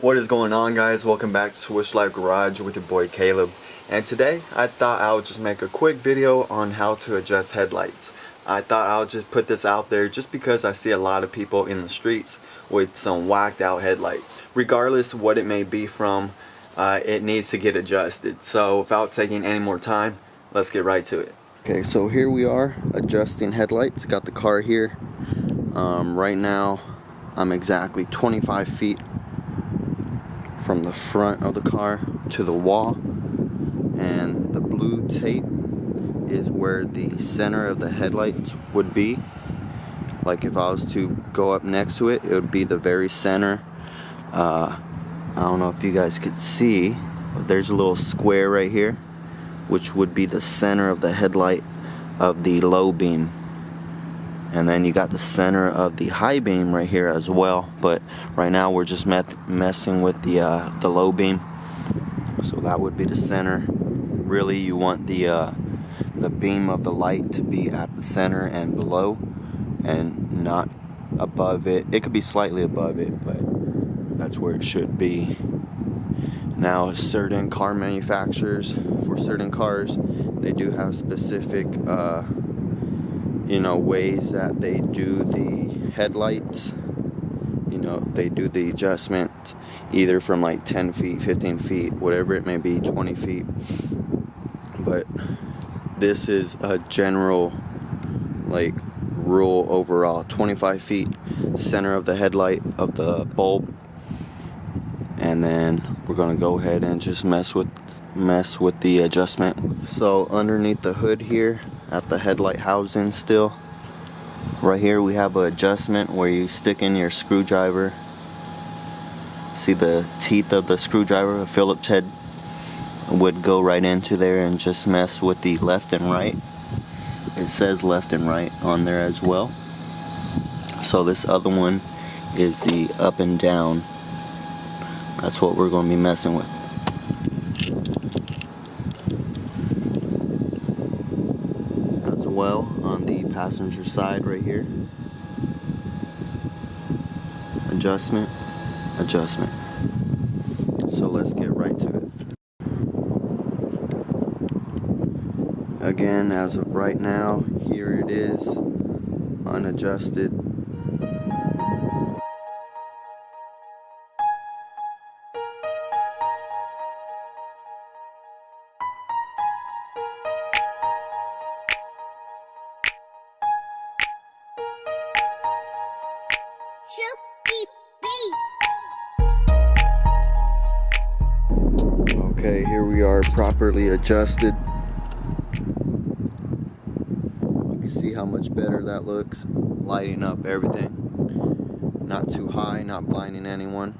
What is going on, guys? Welcome back to Swish Life Garage with your boy Caleb. And today I thought I would just make a quick video on how to adjust headlights. I thought I would just put this out there just because I see a lot of people in the streets with some whacked out headlights. Regardless of what it may be from, it needs to get adjusted. So without taking any more time, let's get right to it. Okay, so here we are adjusting headlights. Got the car here. Right now I'm exactly 25 feet from the front of the car to the wall, and the blue tape is where the center of the headlights would be. Like if I was to go up next to it, it would be the very center. I don't know if you guys could see, but there's a little square right here, which would be the center of the headlight of the low beam. And then you got the center of the high beam right here as well, but right now we're just messing with the low beam. So that would be the center. Really, you want the beam of the light to be at the center and below, and not above it. It could be slightly above it, but that's where it should be. Now, certain car manufacturers, for certain cars, they do have specific ways that they do the headlights. They do the adjustments either from like 10 feet, 15 feet, whatever it may be, 20 feet. But this is a general rule overall: 25 feet center of the headlight of the bulb. And then we're gonna go ahead and just mess with the adjustment. So underneath the hood here at the headlight housing, still right here, we have an adjustment where you stick in your screwdriver. See the teeth of the screwdriver? A Phillips head would go right into there and just mess with the left and right. It says left and right on there as well. So this other one is the up and down. That's what we're going to be messing with. As well on the passenger side right here. Adjustment, adjustment. So let's get right to it. Again, as of right now, here it is, unadjusted. Okay, here we are, properly adjusted. You can see how much better that looks, lighting up everything. Not too high, not blinding anyone.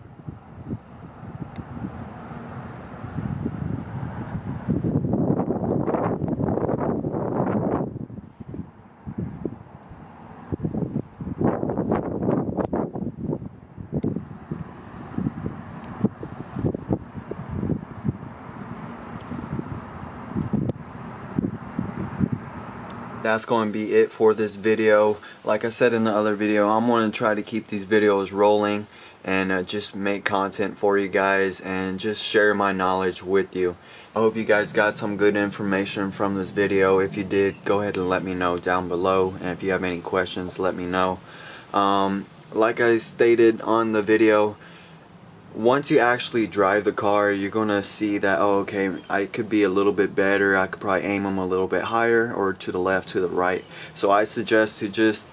That's going to be it for this video. Like I said in the other video, I'm going to try to keep these videos rolling and just make content for you guys and just share my knowledge with you. I hope you guys got some good information from this video. If you did, go ahead and let me know down below, and if you have any questions, let me know. Like I stated on the video, once you actually drive the car, you're gonna see that, oh, okay, I could be a little bit better. I could probably aim them a little bit higher, or to the left, to the right. So I suggest to just,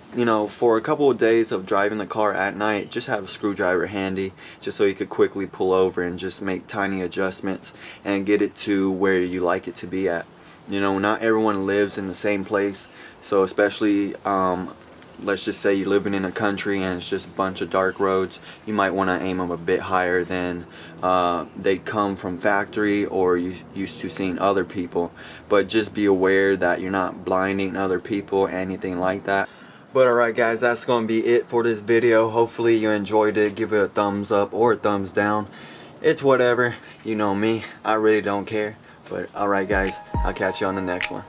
for a couple of days of driving the car at night, just have a screwdriver handy, just so you could quickly pull over and just make tiny adjustments and get it to where you like it to be at. Not everyone lives in the same place, so especially let's just say you're living in a country and it's just a bunch of dark roads, you might want to aim them a bit higher than they come from factory or you used to seeing other people. But just be aware that you're not blinding other people, anything like that. But alright guys, that's going to be it for this video. Hopefully you enjoyed it. Give it a thumbs up or a thumbs down. It's whatever. You know me, I really don't care. But alright guys, I'll catch you on the next one.